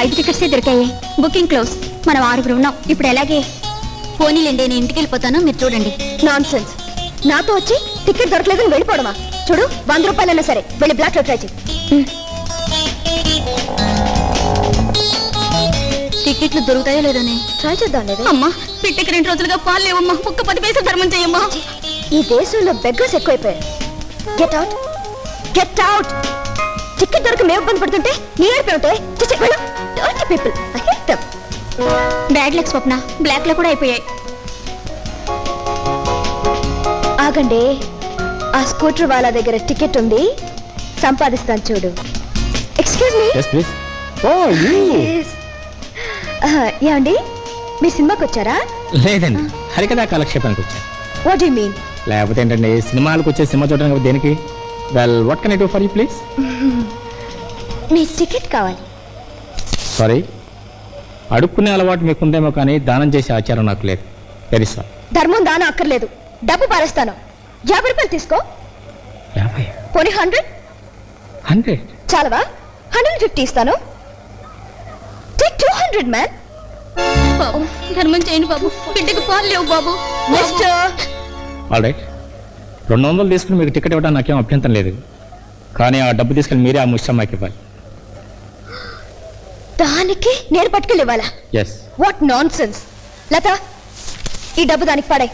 5 టికెట్సే దొరికాయి. Booking close. మనం 6 ఉన్నాం. ఇప్పుడు ఎలాగే? పోనీలేండి, నేను ఇంటికి వెళ్ళిపోతాను, మీరు చూడండి. Non sense. నాతో వచ్చి టికెట్ దొరకలేదని వెళ్ళిపోవడమా? చూడు, 100 రూపాయలైనా సరే వెళ్ళి బ్లాక్ లో ట్రై చేయి. టికెట్లు దొరుకుతాయో లేదని ట్రై చేద్దాం లేదా? అమ్మా, పిట్టకి 2 రోజులుగా పాలు లేవమ్మా. ఒక్క 10 పైసలు ధర్మం చెయ్యమ్మా. ఈ దేశంలో బెగ్గర్స్ ఎక్కువైపోయారు. Get out, get out. Ticket దొరక మేము ఇబ్బంది పడుతుంటే నీ ఏడిపోతే people. Bad luck Swapna, black లో కూడా అయిపోయాయి. ఆగండి, ఆ స్కూటర్ వాళ్ళ దగ్గర టికెట్ ఉంది, సంపాదిస్తాను చూడు. Excuse me. Yes, please. Oh, you. ఏమండి, మీరు సినిమాకి వచ్చారా? లేదండి, హరికథా కాలక్షేపానికి వచ్చాను. What you mean? లేకపోతే ఏంటండి, సినిమాలకు వచ్చే సినిమా చూడడానికి దేనికి? Well, what can I do for you please? Me ticket కావాలి. సారీ, అడుక్కునే అలవాటు మీకుందేమో కానీ దానం చేసే ఆచారం నాకు లేదు. Very sorry. ధర్మం దానం అక్కర్లేదు, డబ్బు పారేస్తాను. 50 రూపాయలు తీసుకో. 50? పోనీ 100? 100? చాలవా? 150 ఇస్తాను. Take 200 man. బాబు, ధర్మం చేయండి బాబు, బిడ్డకు పాలు లేవు బాబు. మిస్టర్, ఆల్ రైట్, 200 తీసుకుని మీకు టికెట్ ఇవ్వడానికి నాకేం అభ్యంతరం లేదు. కానీ ఆ డబ్బు తీసుకుని మీరే ఆ ముష్టమ్మాయికి ఇవ్వాలి. దానికి నేను పట్టుకెళ్ళి ఇవ్వాలా? Yes. What nonsense. Latha, ఈ డబ్బు దానికి పడే.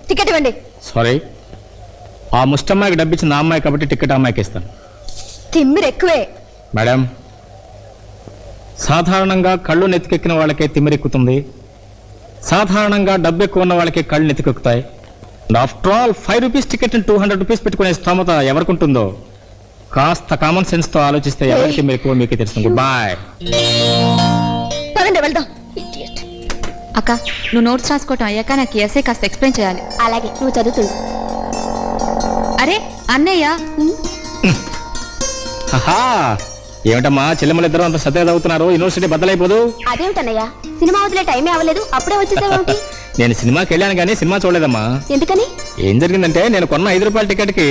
టికెట్ ఇవ్వండి. సారీ, ఆ ముష్టమ్మాయికి డబ్బు ఇచ్చిన నా అమ్మాయి కాబట్టి టికెట్ ఆ అమ్మాయికి ఇస్తాను. తిమ్మిరు ఎక్కువే. మేడం, సాధారణంగా కళ్ళు నెత్తికెక్కిన వాళ్ళకే తిమ్మిరెక్కుతుంది, సాధారణంగా డబ్బు ఎక్కువ ఉన్న వాళ్ళకి కళ్ళు నెత్తికెక్కుతాయి. After all 5 rupees ticket 200 rupees పెట్టుకునే స్తోమత ఎవరికి ఉంటుందో కాస్త కామన్ సెన్స్ తో ఆలోచిస్తే ఎవరికి మీరు ఎక్కువ మీకే తెలుస్తుంది. Good boy. పదండి వెళ్దాం. అక్క, నువ్వు నోట్స్ రాసుకోవటం అయ్యాక నాకు ఎస్ఏ కాస్త ఎక్స్ప్లెయిన్ చేయాలి. అలాగే, నువ్వు చదువుతుంది. అరే అన్నయ్య, హహా, ఏమిటమ్మా చెల్లెమ్మలు ఇద్దరు అంత శ్రద్ధగా చదువుతున్నారు, యూనివర్సిటీ బద్దలైపోదు. అదేమిటన్నయ్యా, సినిమా వదిలే టైమే అవ్వలేదు, అప్పుడే వచ్చేసేవేమిటి? నేను సినిమాకి వెళ్ళాను కానీ సినిమా చూడలేదమ్మా. ఎందుకని? ఏం జరిగిందంటే, నేను కొన్న 5 రూపాయల టికెట్ కి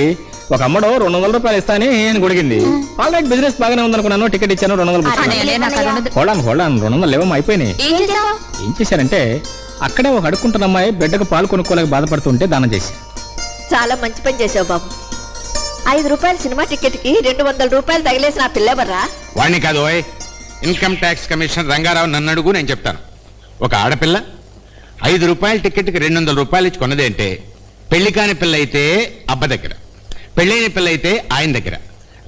ఒక అమ్మడు 200 రూపాయలు ఇస్తానని నేను గొడిగింది. ఆల్రెడీ బిజినెస్ బాగానే ఉందనుకున్నాను, టికెట్ ఇచ్చాను, 200. హోల్డాన్ 200 లేవమ్మా, అయిపోయినాయి. ఏం చేశారంటే, అక్కడే ఒక అడుక్కుంటున్న అమ్మాయి బిడ్డకు పాలు కొనుక్కోలేక బాధపడుతుంటే దానం చేసి. చాలా మంచి పని చేసావు బాబు. 5 రూపాయల సినిమా టికెట్ కి 200 రూపాయలు తగిలేసి నా పిల్లెవర్రా? వాణ్ణి కాదు, ఇన్కమ్ ట్యాక్స్ కమిషనర్ రంగారావు నన్ను అడుగు, నేను చెప్తాను. ఒక ఆడపిల్ల 5 రూపాయల టికెట్కి 200 రూపాయలు ఇచ్చి కొన్నది అంటే, పెళ్లి కాని పిల్ల అయితే అబ్బ దగ్గర, పెళ్ళైన పిల్ల అయితే ఆయన దగ్గర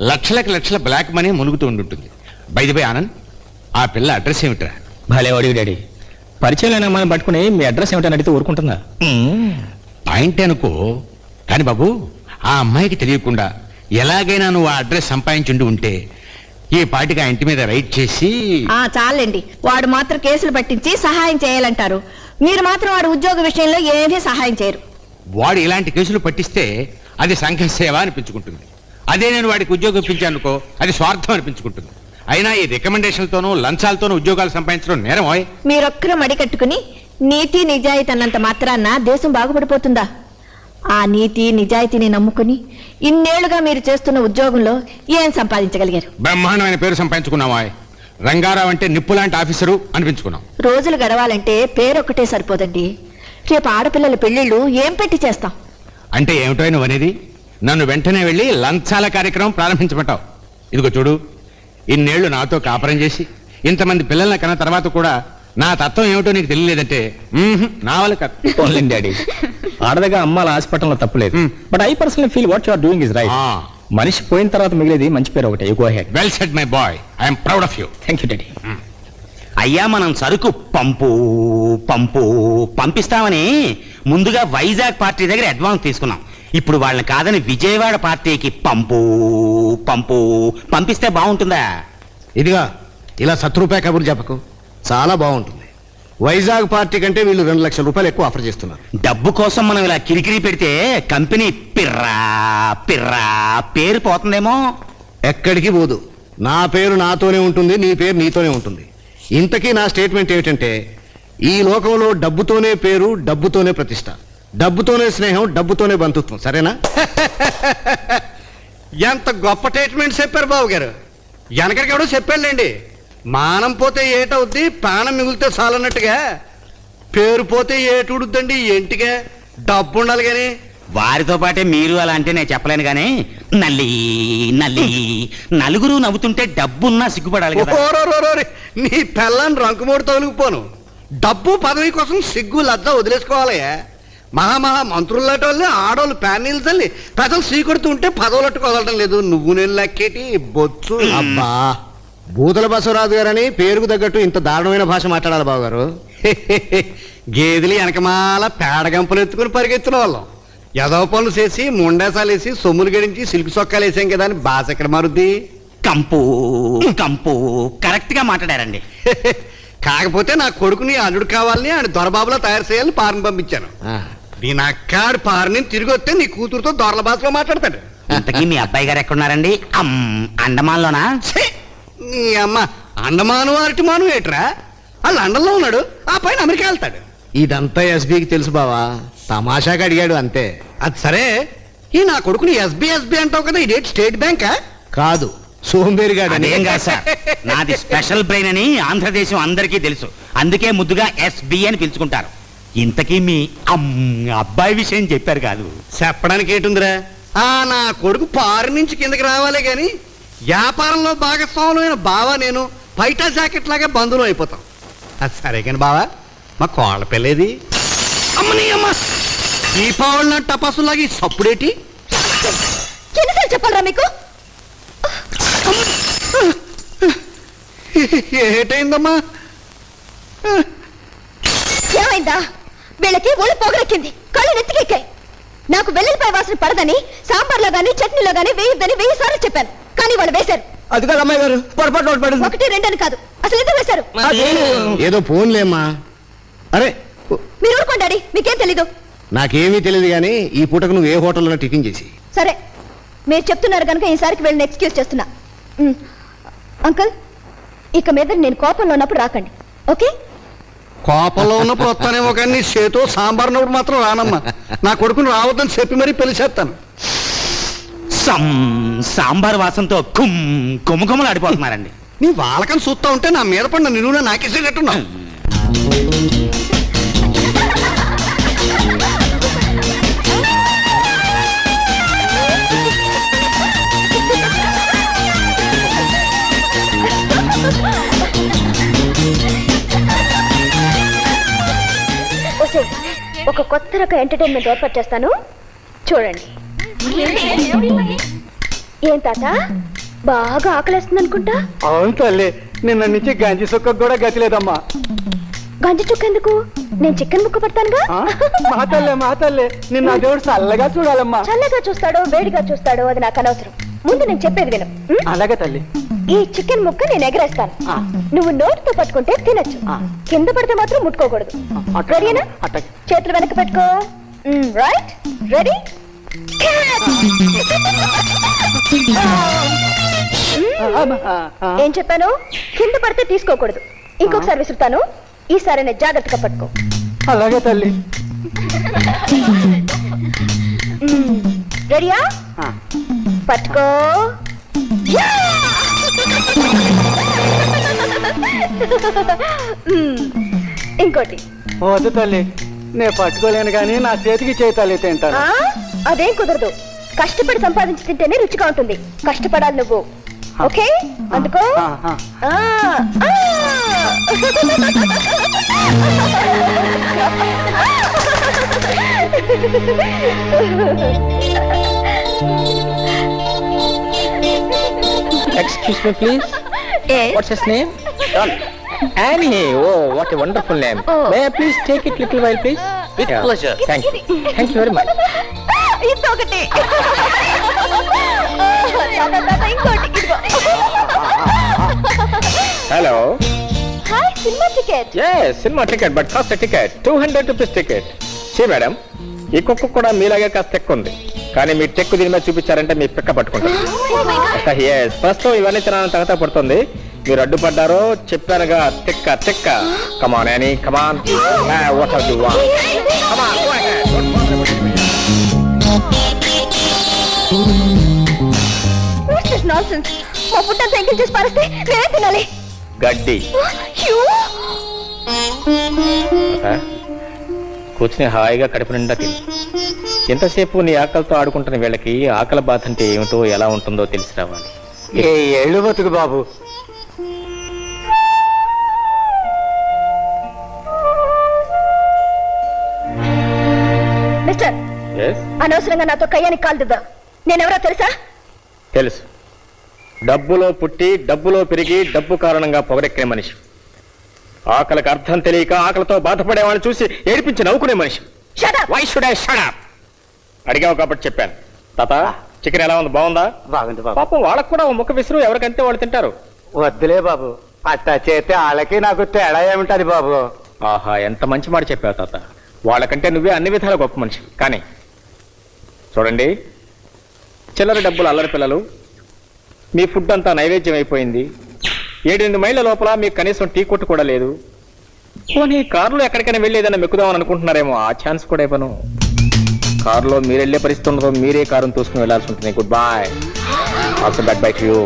లక్షలకు లక్షల బ్లాక్ మనీ మునుగుతూ ఉండుంటుంది. బై ది బై ఆనంద్, ఆ పిల్ల అడ్రస్ ఏమిట్రా? భలే వాడి డాడీ, పరిచయం లేని అమ్మాయిని పట్టుకుని మీ అడ్రస్ ఏమిటని అడిగితే ఊరుకుంటుందా? పాయింట్ అనుకో, కానీ బాబు ఆ అమ్మాయికి తెలియకుండా ఎలాగైనా నువ్వు ఆ అడ్రస్ సంపాదించుండి ఉంటే ఈ పాటికి ఆ ఇంటి మీద రైట్ చేసి. చాలండి, వాడు మాత్రం కేసులు పట్టించి సహాయం చేయాలంటారు, మీరు మాత్రం వాడు ఉద్యోగ విషయంలో ఏమీ సహాయం చేయరు. వాడు ఇలాంటి కేసులు పట్టిస్తే అది సంఘ సేవ అనిపించుకుంటుంది. అదే నేను వాడికి ఉద్యోగం ఇప్పించానుకో, అది స్వార్థం అనిపించుకుంటుంది. అయినా ఈ రికమెండేషన్లతోనూ లంచాలతోనూ ఉద్యోగాలు సంపాదించడం నేరం. మీరొక్కరు మడికట్టుకుని నీతి నిజాయితీ అన్నంత మాత్రాన దేశం బాగుపడిపోతుందా? ఆ నీతి నిజాయితీని నమ్ముకుని ఇన్నేళ్లుగా మీరు చేస్తున్న ఉద్యోగంలో ఏం సంపాదించగలిగారు? బ్రహ్మాండమైన పేరు సంపాదించుకున్నావా? రంగారావు అంటే నిప్పు లాంటి ఆఫీసరు అనిపించుకున్నాం. రోజులు గడవాలంటే పేరొక్కటే సరిపోదండి. రేపు ఆడపిల్లల పెళ్లిళ్ళు ఏం పెట్టి చేస్తాం? అంటే ఏమిటో నువ్వు అనేది? నన్ను వెంటనే వెళ్ళి లంచాల కార్యక్రమం ప్రారంభించమంటావు? ఇదిగో చూడు, ఇన్నేళ్లు నాతో కాపురం చేసి ఇంతమంది పిల్లల్ని కన్న తర్వాత కూడా నా తత్వం ఏమిటో నీకు తెలియలేదంటే నా వల్ల కాదు. డాడీ, ఆడదగా అమ్మాల హాస్పిటల్లో తప్పులేదు, but I personally feel what you are doing is right. మనిషి పోయిన తర్వాత మిగిలేది మంచి పేరు ఒకటే. Go ahead. Well said my boy, I'm proud of you. Thank you daddy. అయ్యా, మనం సరుకు పంపిస్తామని ముందుగా వైజాగ్ పార్టీ దగ్గర అడ్వాన్స్ తీసుకున్నాం. ఇప్పుడు వాళ్ళని కాదని విజయవాడ పార్టీకి పంపిస్తే బాగుంటుందా? ఇదిగా ఇలా 100 రూపాయ కబుర్లు చెప్పకు, చాలా బాగుంటుంది. వైజాగ్ పార్టీ కంటే వీళ్ళు 2 లక్షల రూపాయలు ఎక్కువ ఆఫర్ చేస్తున్నారు. డబ్బు కోసం మనం ఇలా కిరికిరి పెడితే కంపెనీ పిర్రా పేరు పోతుందేమో. ఎక్కడికి పోదు, నా పేరు నాతోనే ఉంటుంది, నీ పేరు నీతోనే ఉంటుంది. ఇంతకీ నా స్టేట్మెంట్ ఏమిటంటే, ఈ లోకంలో డబ్బుతోనే పేరు, డబ్బుతోనే ప్రతిష్ట, డబ్బుతోనే స్నేహం, డబ్బుతోనే బంధుత్వం. సరేనా? ఎంత గొప్ప స్టేట్మెంట్ చెప్పారు బాబు గారు. వెనకడికి ఎవడో చెప్పాడులేండి, మానం పోతే ఏటవుద్ది, ప్రాణం మిగిలితే చాలన్నట్టుగా పేరు పోతే ఏటుడుద్దండి ఏంటిగా, డబ్బు ఉండాలి కానీ. వారితో పాటే మీరు అలా అంటే నేను చెప్పలేను కానీ నల్లి నల్లి నలుగురు నవ్వుతుంటే డబ్బున్నా సిగ్గుపడాలి కదా. ఓరోరోరోరి, నీ పిల్లని రంకుమూడు తొలగిపోను. డబ్బు పదవి కోసం సిగ్గు లజ్జ వదిలేసుకోవాలి. మహా మంత్రులట వాళ్ళని ఆడోళ్ళు ప్యానీలు తల్లి ప్రజలు సీకొడుతూ ఉంటే పదవులట్టు వదలడం లేదు. నువ్వు నేను లెక్కేటి బొచ్చు. అబ్బా, భూతల బసవరాజు గారని పేరుకు తగ్గట్టు ఇంత దారుణమైన భాష మాట్లాడాలి బావగారు. గేదెలు వెనకమాల పేడగంపలు ఎత్తుకుని పరిగెత్తిన వాళ్ళం. ఎదవ పనులు చేసి ముండేసాలు వేసి సొమ్ములు గడించి సిల్క్ సొక్కాలు వేసాం కదా అని భాష ఎక్కడ మారుద్ది. కంపు కంపు కరెక్ట్ గా మాట్లాడారండి. కాకపోతే నా కొడుకుని అల్లుడు కావాలని ఆయన దొరబాబులో తయారు చేయాలని పారిని పంపించాను. నేను అక్కాడు పారిని తిరిగి వస్తే నీ కూతురుతో దొరల భాషలో మాట్లాడతాడు. ఇంతకీ మీ అబ్బాయి గారు ఎక్కడున్నారండి? అండమాన్లోనా? ఛీ! నీ అమ్మ అండమాను అరటిమాను ఏట్రా, ఆ లండన్లో ఉన్నాడు, ఆ పైన అమెరికా వెళ్తాడు. ఇదంతా ఎస్బీకి తెలుసు బావా, తమాషాగా అడిగాడు అంతే. అది సరే, ఈ నా కొడుకుని ఎస్బీ అంటావు కదా, ఇదేంటి స్టేట్ బ్యాంకా? కాదు, సోంబేరిగాడు. అదేం కాదు సార్, నాది స్పెషల్ బ్రెయిన్ అని ఆంధ్రదేశం అందరికీ తెలుసు. అందుకే ముద్దుగా ఎస్బి అని పిలుచుకుంటారు. ఇంతకీ మీ అబ్బాయి విషయం చెప్పారు కాదు? చెప్పడానికి ఏంటుందిరా, ఆ నా కొడుకు పారి నుంచి కిందకి రావాలే గాని వ్యాపారంలో భాగస్వాములైన బావా నేను పైటా జాకెట్ లాగా బంధువులు అయిపోతాం. అది సరే కానీ బావా, మా కోళ్ళ పిల్లేది? అమ్మని అమ్మ, దీపావళి నా టపాసులాగి సప్పుడేటి? ఎన్నిసార్లు చెప్పాలరా మీకు? ఏటైందమ్మా? ఏమైందా? వీళ్ళకి ఒళ్ళు పొగరెక్కింది, కళ్ళు నెత్తికెక్కాయి. నాకు వెల్లుల్లిపాయ వాసన పడదని సాంబార్లో గానీ చట్నీలో గానీ వేయొద్దని 1000 సార్లు చెప్పాను, కానీ వాళ్ళు వేశారు. అది కాదు అమ్మాయి గారు, పొరపాటు 1, 2 అని కాదు, అసలు ఎందుకు వేశారు? ఏదో ఫోన్లేమ్మా. అరే మీరు ఊరుకోండి డాడీ, మీకేం తెలీదు. నాకేమీ తెలియదు కానీ ఈ పూటకు నువ్వు ఏ హోటల్లో టిఫిన్ చేసి. సరే, మీరు చెప్తున్నారు కనుక ఈసారికి వీళ్ళని ఎక్స్క్యూజ్ చేస్తున్నా. అంకుల్, ఇక మీద నేను కోపంలో ఉన్నప్పుడు రాకండి, ఓకే? కోపంలో ఉన్నప్పుడు వస్తానేమో కానీ నీ చేతో సాంబార్ నవ్వుడు మాత్రం రానమ్మా. నా కొడుకుని రావద్దని చెప్పి మరీ పెళ్లి చేస్తాను. సాంబార్ వాసనతో కుమ్మకుమ్మలు ఆడిపోతున్నారండి. నీ వాళ్ళకని చూస్తా ఉంటే నా మీద పడిన నిలువున నాకేసేటట్టున్నావు. ఒక కొత్త రకం ఎంటర్టైన్మెంట్ ఏర్పాటు చేస్తాను, చూడండి. ఏం తాత, బాగా ఆకలేస్తుంది అనుకుంటా? అవును తల్లి, నిన్న నుంచి గంజి సుక్కకు కూడా గతి లేదమ్మా. గంజి చుక్క ఎందుకు? నేను చికెన్ ముక్క పడతానుగా. మా తల్లే నిన్న దేవుడు చల్లగా చూడాలమ్మా. చల్లగా చూస్తాడో వేడిగా చూస్తాడో అది నాకు అనవసరం, ముందు నేను చెప్పేది విను. అలాగే తల్లి. ఈ చికెన్ ముక్క నేను ఎగరేస్తాను, నువ్వు నోటితో పట్టుకుంటే తినచ్చు, కింద పడితే మాత్రం ముట్టుకోకూడదు. రెడీనా? చేతులు వెనక పెట్టుకో. Right, ready? ఏం చెప్పాను? కింద పడితే తీసుకోకూడదు. ఇంకొకసారి విసురుతాను, ఈసారి నేను జాగ్రత్తగా పట్టుకో. అలాగే తల్లి. రెడీయా? పట్టుకో. ఇంకోటి. వద్దు తల్లి, నేను పట్టుకోలేను కానీ నా చేతికి చేయి తల్లి తింటాను. అదేం కుదరదు, కష్టపడి సంపాదించి తింటేనే రుచిగా ఉంటుంది. కష్టపడాలి నువ్వు, ఓకే? అందుకో. Excuse me, please. Yes. What's his name? Annie. Oh, what a wonderful name. Oh. May I please take it little while, please? With pleasure. Thank you. Thank you very much. ఇంకొకటి. ఇంకోటి. Hello. Hi, cinema ticket. Yes, cinema ticket, but cost a ticket. 200 rupees ticket. See, madam. ఈ కుక్క కూడా మీలాగే కాస్త tech ఉంది, కానీ మీ tech దీని మీద చూపించారంటే మీ పిక్క పట్టుకుంటారు. Yes, ప్రస్తుతం ఇవన్నీ తినాలని తగతా పడుతుంది. మీరు అడ్డుపడ్డారో చెప్పానుగా, తిక్క తిక్క. Come on Annie, come on. What are you want? Come on, go ahead. What's this nonsense? మా ఫుడ్ అంతా ఎంగిల్ చేసి పారేస్తే నేనే తినాలి. గడ్డి అయ్యో! కూర్చుని హాయిగా కడుపు నిండా తిని ఎంతసేపు నీ ఆకలితో ఆడుకుంటున్న వీళ్ళకి ఆకలి బాధ అంటే ఏమిటో ఎలా ఉంటుందో తెలిసి రావాలి. ఏ ఏళ్ళు బతుకు బాబు. Mister, Yes? అనవసరంగా నాతో కయ్యానికి కాలు దిద్దా. నేనెవరో తెలుసా? తెలుసు. డబ్బులో పుట్టి డబ్బులో పెరిగి డబ్బు కారణంగా పొగరెక్కిన మనిషి. ఆకలికి అర్థం తెలియక ఆకలితో బాధపడేవాళ్ళని చూసి ఏడిపించి నవ్వుకునే మనిషి. Shut up! Why should I shut up? అడిగావు కాబట్టి చెప్పాను. తాత, చికెన్ ఎలా ఉంది? బాగుందా? బాగుంది బాబు. పాపం వాళ్ళకు కూడా ఓ ముక్క విసురు, ఎవరికంటే వాళ్ళు తింటారు. వద్దులే బాబు, అట్టా చేస్తే వాళ్ళకి నాకు తేడా ఏమిటది బాబు. ఆహా, ఎంత మంచి మాట చెప్పావు తాత. వాళ్ళకంటే నువ్వే అన్ని విధాల గొప్ప మనిషి. కానీ చూడండి, చిల్లర డబ్బులు అల్లరి పిల్లలు, మీ ఫుడ్ అంతా నైవేద్యం అయిపోయింది. 7-8 మైళ్ళ లోపల మీకు కనీసం టీ కొట్టు కూడా లేదు. పోనీ కారులో ఎక్కడికైనా వెళ్ళి ఏదైనా మెక్కుదామని అనుకుంటున్నారేమో, ఆ ఛాన్స్ కూడా ఇవ్వను. కారులో మీరు వెళ్ళే పరిస్థితి ఉండదు, మీరే కారును తోసుకుని వెళ్లాల్సి ఉంటుంది. Good boy. Also bad bye to you.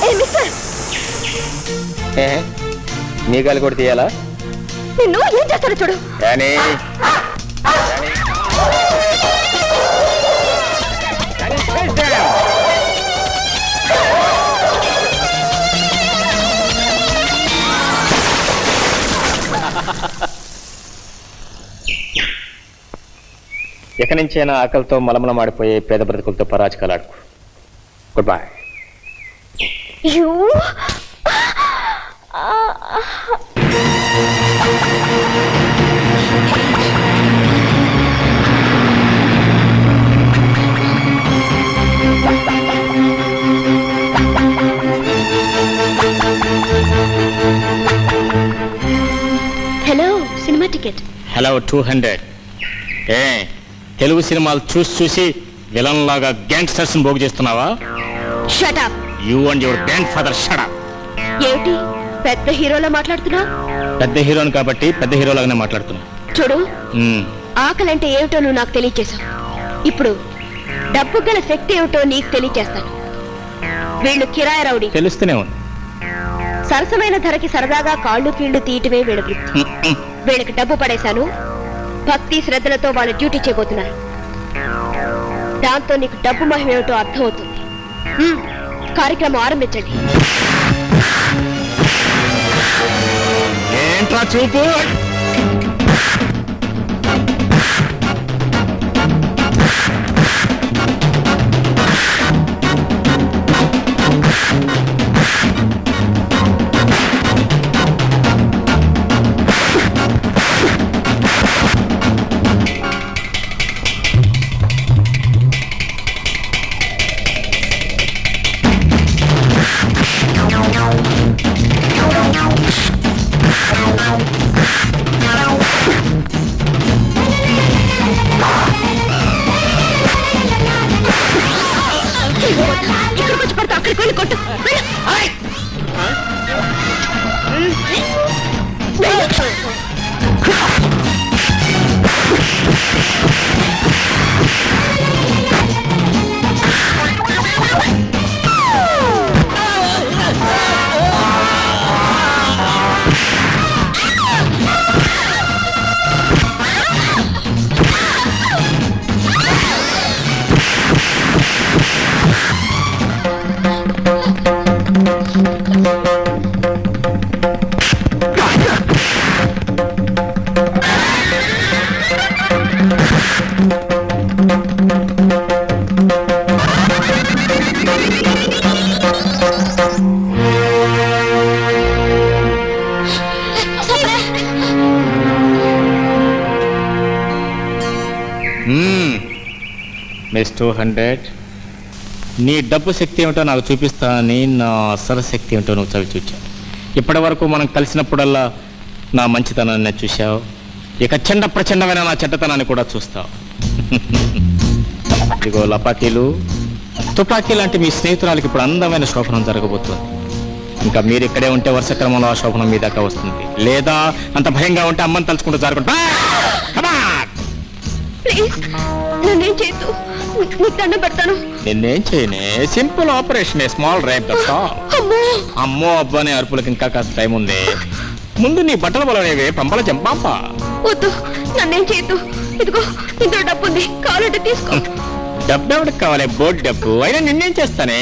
ఏ మిస్టర్, ఏ నీ గాలి కూడా తీయాలా? నిన్ను ఏం చేస్తారో చూడు. కానీ ఎక్కడి నుంచైనా ఆకలితో మలమల మాడిపోయే పేద బ్రతుకులతో పరాజకాలాడుకో. Good boy. You! Hello, cinema ticket. Hello, 200. ఏ తెలుగు సినిమాలు చూసి చూసి విలన్ లాగా గ్యాంగ్స్టర్స్ పోగు చేస్తున్నావా? Shut up. You and your grandfather shut up. ఏమిటి పెద్ద హీరోలా మాట్లాడుతున్నా? పెద్ద హీరోని కాబట్టి పెద్ద హీరోలాగానే మాట్లాడుతున్నా. చూడు, ఆకలంటే ఏమిటో నువ్వు నాకు తెలియచేశావు. ఇప్పుడు డబ్బు గల శక్తి ఏమిటో నీకు తెలియచేస్తాను. వీళ్ళు కిరాయి రౌడీ. తెలుస్తూనే ఉంది. సరసమైన ధరకి సరదాగా కాళ్ళు కీళ్లు తీయటమే వీళ్ళ వృత్తి. వీళ్ళకి డబ్బు పడేశాను, భక్తి శ్రద్ధలతో వాళ్ళు డ్యూటీ చేయబోతున్నారు. దాంతో నీకు డబ్బు మహిమ ఏమిటో అర్థమవుతుంది. కార్యక్రమం ఆరంభించండి. ఏంట్రా చూపు? ఇక్కడికి వచ్చి పడుతూ అక్కడికి వెళ్ళి కొట్టు. మిస్ 200, నీ డబ్బు శక్తి ఏమిటో నాకు చూపిస్తానని నా అసలు శక్తి ఏమిటో నువ్వు చవి చూచావు. ఇప్పటి వరకు మనం కలిసినప్పుడల్లా నా మంచితనాన్ని చూశావు. ఇక చండ ప్రచండమైన నా చెడ్డతనాన్ని కూడా చూస్తావు. ఇదిగో లపాతీలు, తుపాకీ లాంటి మీ స్నేహితురాలకి ఇప్పుడు అందమైన శోభనం జరగబోతుంది. ఇంకా మీరు ఇక్కడే ఉంటే వరుస క్రమంలో ఆ శోభనం మీ దాకా వస్తుంది. లేదా అంత భయంగా ఉంటే అమ్మని తలుచుకుంటూ జరగకుండా ప్లీజ్ నన్నేం చేయొద్దు, నీకు దండం పెడతాను. నిన్నేం చేయనే, సింపుల్ ఆపరేషన్, స్మాల్ రేప్. అమ్మో అమ్మో అబ్బా అనే అరుపులకి ఇంకా కాస్త టైం ఉంది. ముందు నీ బట్టల బలనేవే పంపల చంపాప. వద్దు, నన్నేం చేయొద్దు. ఇదిగో ఇందులో డబ్బు ఉంది, కావాలంటే తీసుకో. డబ్బు ఎవరికి కావాలి? బోర్డు డబ్బు. అయినా నిన్నేం చేస్తానే?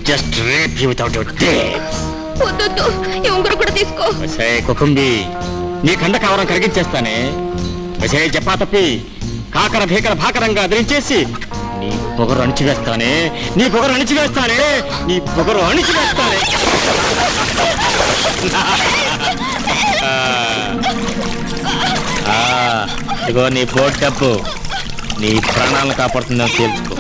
Just rape you without your dates. వద్దు, ఈ ఉంగరం కూడా తీసుకో. వసే కుకుంబి, నీ కండ కావరం కరిగించేస్తానే. వసే చెప్పా తప్పి కాకర భీకర భాకరంగా అదిరించేసి నీ పొగరు అణిచివేస్తానే, నీ పొగరు అణిచివేస్తానే, నీ పొగరు అణిచివేస్తానే. ఇదిగో నీ బోర్డు డబ్బు నీ ప్రాణాలను కాపాడుతుందని తెలుసుకో.